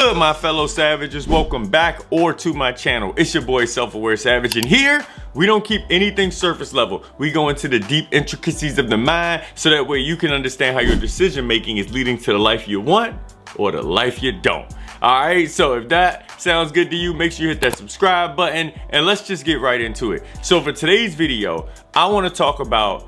Good, my fellow savages, welcome back or to my channel. It's your boy Self-Aware Savage, and here we don't keep anything surface level. We go into the deep intricacies of the mind so that way you can understand how your decision making is leading to the life you want or the life you don't. All right, so if that sounds good to you, make sure you hit that subscribe button and let's just get right into it. So for today's video, I want to talk about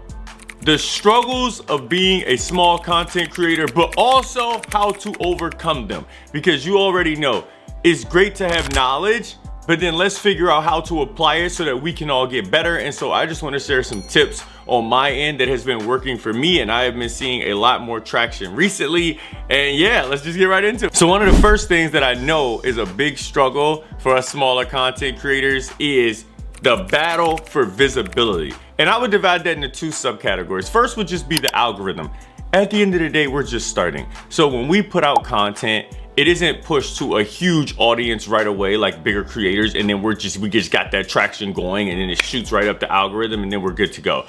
the struggles of being a small content creator, but also how to overcome them. Because you already know, it's great to have knowledge, but then let's figure out how to apply it so that we can all get better. And so I just want to share some tips on my end that has been working for me, and I have been seeing a lot more traction recently. And yeah, let's just get right into it. So one of the first things that I know is a big struggle for us smaller content creators is the battle for visibility. And I would divide that into two subcategories. First would just be the algorithm. At the end of the day, we're just starting. So when we put out content, it isn't pushed to a huge audience right away like bigger creators, and then we just got that traction going, and then it shoots right up the algorithm, and then we're good to go.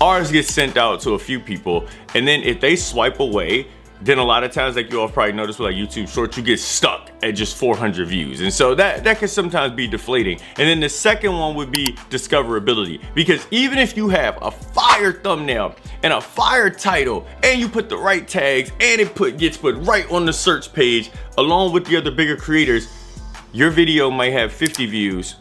Ours gets sent out to a few people, and then if they swipe away, then a lot of times, like you all probably noticed with like YouTube Shorts, you get stuck at just 400 views. And so that can sometimes be deflating. And then the second one would be discoverability. Because even if you have a fire thumbnail and a fire title, and you put the right tags, and it gets put right on the search page, along with the other bigger creators, your video might have 50 views.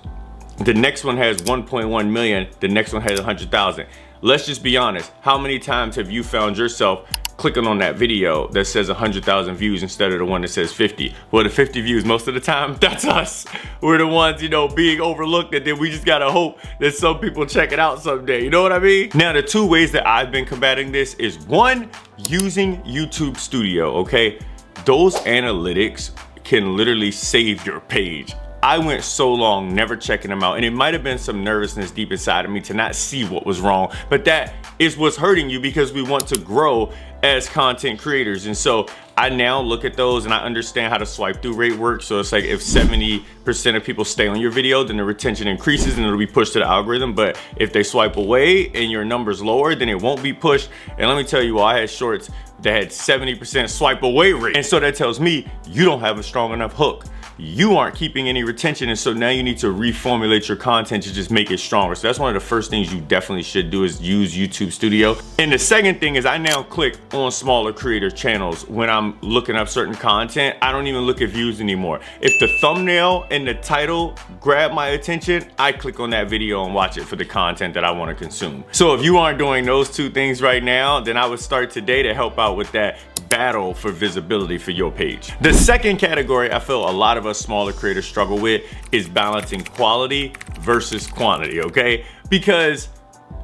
The next one has 1.1 million. The next one has 100,000. Let's just be honest. How many times have you found yourself clicking on that video that says 100,000 views instead of the one that says 50? Well, the 50 views most of the time, that's us. We're the ones, being overlooked, and then we just gotta hope that some people check it out someday. You know what I mean? Now, the two ways that I've been combating this is one, using YouTube Studio, okay? Those analytics can literally save your page. I went so long never checking them out, and it might have been some nervousness deep inside of me to not see what was wrong, but that is what's hurting you because we want to grow as content creators. And so I now look at those and I understand how the swipe through rate works. So it's like if 70% of people stay on your video, then the retention increases and it'll be pushed to the algorithm. But if they swipe away and your number's lower, then it won't be pushed. And let me tell you, I had shorts that had 70% swipe away rate. And so that tells me you don't have a strong enough hook. You aren't keeping any retention, and so now you need to reformulate your content to just make it stronger. So that's one of the first things you definitely should do, is use YouTube Studio. And the second thing is I now click on smaller creator channels when I'm looking up certain content. I don't even look at views anymore. If the thumbnail and the title grab my attention, I click on that video and watch it for the content that I want to consume. So if you aren't doing those two things right now, then I would start today to help out with that battle for visibility for your page. The second category I feel a lot of us smaller creators struggle with is balancing quality versus quantity, okay? Because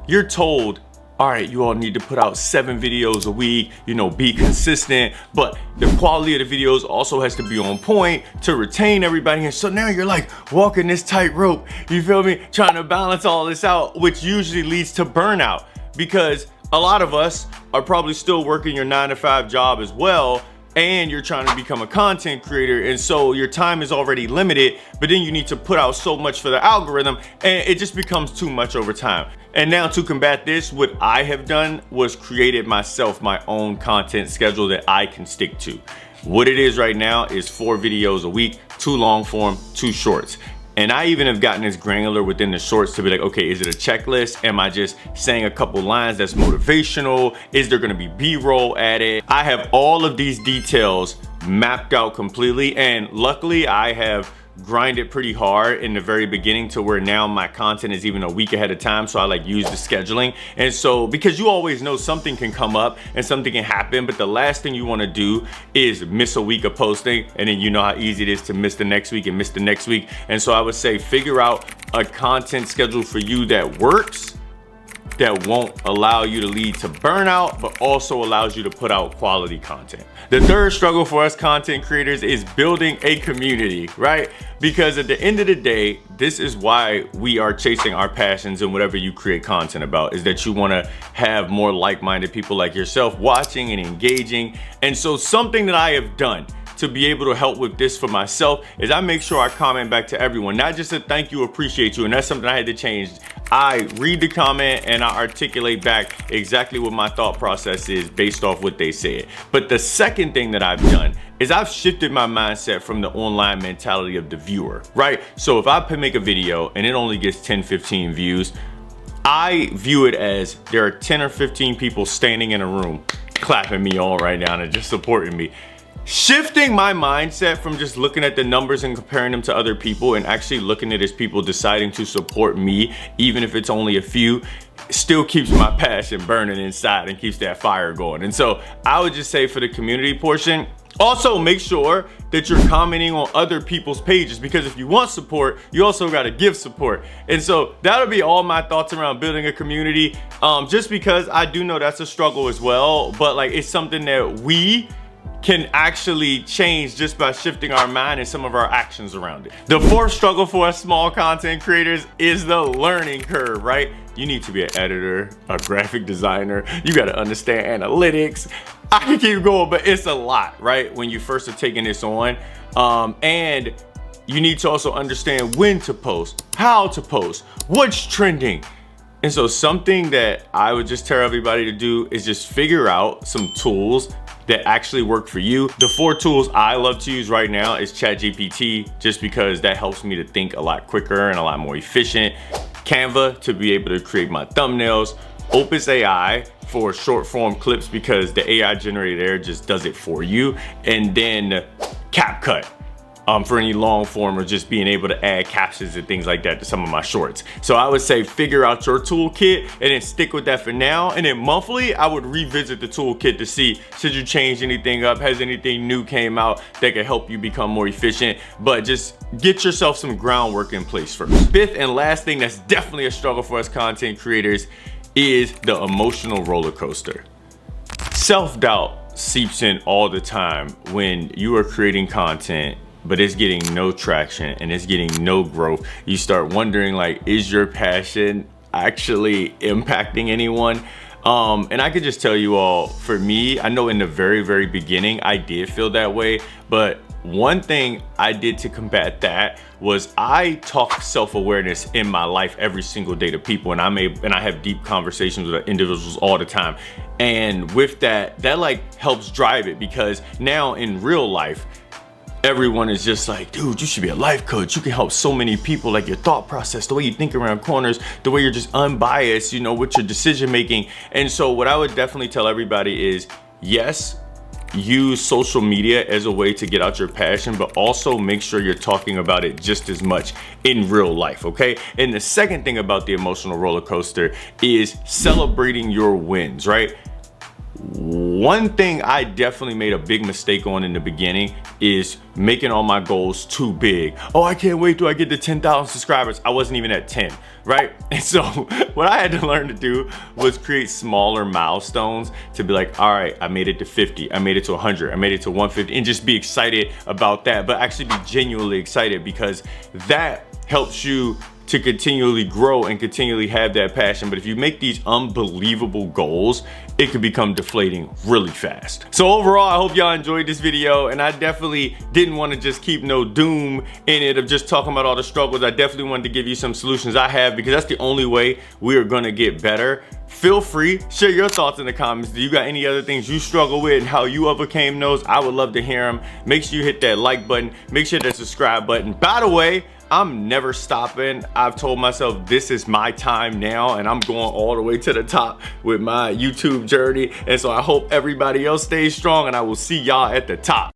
you're told, all right, you all need to put out 7 videos a week, be consistent, but the quality of the videos also has to be on point to retain everybody. And so now you're like walking this tightrope, you feel me? Trying to balance all this out, which usually leads to burnout, because a lot of us are probably still working your 9-to-5 job as well, and you're trying to become a content creator, and so your time is already limited, but then you need to put out so much for the algorithm, and it just becomes too much over time. And now to combat this, what I have done was created myself my own content schedule that I can stick to. What it is right now is 4 videos a week, 2 long form, 2 shorts. And I even have gotten as granular within the shorts to be like, okay, is it a checklist? Am I just saying a couple lines that's motivational? Is there gonna be B-roll added? I have all of these details mapped out completely, and luckily I have grinded pretty hard in the very beginning to where now my content is even a week ahead of time. So I use the scheduling. And so, because you always know something can come up and something can happen, but the last thing you want to do is miss a week of posting, and then you know how easy it is to miss the next week and miss the next week. And so I would say figure out a content schedule for you that works, that won't allow you to lead to burnout, but also allows you to put out quality content. The third struggle for us content creators is building a community, right? Because at the end of the day, this is why we are chasing our passions and whatever you create content about, is that you wanna have more like-minded people like yourself watching and engaging. And so something that I have done to be able to help with this for myself is I make sure I comment back to everyone, not just a thank you, appreciate you, and that's something I had to change. I read the comment and I articulate back exactly what my thought process is based off what they said. But the second thing that I've done, is I've shifted my mindset from the online mentality of the viewer, right? So if I make a video and it only gets 10, 15 views, I view it as there are 10 or 15 people standing in a room clapping me on right now and just supporting me. Shifting my mindset from just looking at the numbers and comparing them to other people and actually looking at it as people deciding to support me, even if it's only a few, still keeps my passion burning inside and keeps that fire going. And so I would just say for the community portion, also make sure that you're commenting on other people's pages, because if you want support, you also got to give support. And so that'll be all my thoughts around building a community, just because I do know that's a struggle as well, but like it's something that we can actually change just by shifting our mind and some of our actions around it. The fourth struggle for us small content creators is the learning curve, right? You need to be an editor, a graphic designer. You got to understand analytics. I can keep going, but it's a lot, right? When you first are taking this on. And you need to also understand when to post, how to post, what's trending. And so something that I would just tell everybody to do is just figure out some tools that actually work for you. The 4 tools I love to use right now is ChatGPT, just because that helps me to think a lot quicker and a lot more efficient. Canva to be able to create my thumbnails. Opus AI for short form clips, because the AI generated there just does it for you. And then CapCut for any long form or just being able to add captions and things like that to some of my shorts. So I would say figure out your toolkit and then stick with that for now. And then monthly, I would revisit the toolkit to see, should you change anything up? Has anything new came out that can help you become more efficient? But just get yourself some groundwork in place first. Fifth and last thing that's definitely a struggle for us content creators is the emotional roller coaster. Self-doubt seeps in all the time when you are creating content but it's getting no traction and it's getting no growth. You start wondering, like, is your passion actually impacting anyone? And I could just tell you all, for me, I know in the very, very beginning, I did feel that way. But one thing I did to combat that was I talk self-awareness in my life every single day to people, and I have deep conversations with individuals all the time. And with that like helps drive it, because now in real life, everyone is just like, dude, you should be a life coach. You can help so many people, like your thought process, the way you think around corners, the way you're just unbiased, you know, with your decision making. And so what I would definitely tell everybody is, yes, use social media as a way to get out your passion, but also make sure you're talking about it just as much in real life, okay? And the second thing about the emotional roller coaster is celebrating your wins, right? One thing I definitely made a big mistake on in the beginning is making all my goals too big. Oh, I can't wait till I get to 10,000 subscribers. I wasn't even at 10, right? And so what I had to learn to do was create smaller milestones to be like, all right, I made it to 50, I made it to 100, I made it to 150, and just be excited about that, but actually be genuinely excited, because that helps you to continually grow and continually have that passion. But if you make these unbelievable goals, it could become deflating really fast. So overall, I hope y'all enjoyed this video, and I definitely didn't want to just keep no doom in it of just talking about all the struggles. I definitely wanted to give you some solutions I have, because that's the only way we are going to get better. Feel free, share your thoughts in the comments. Do you got any other things you struggle with and how you overcame those? I would love to hear them. Make sure you hit that like button, make sure that subscribe button. By the way, I'm never stopping. I've told myself this is my time now, and I'm going all the way to the top with my YouTube journey. And so I hope everybody else stays strong, and I will see y'all at the top.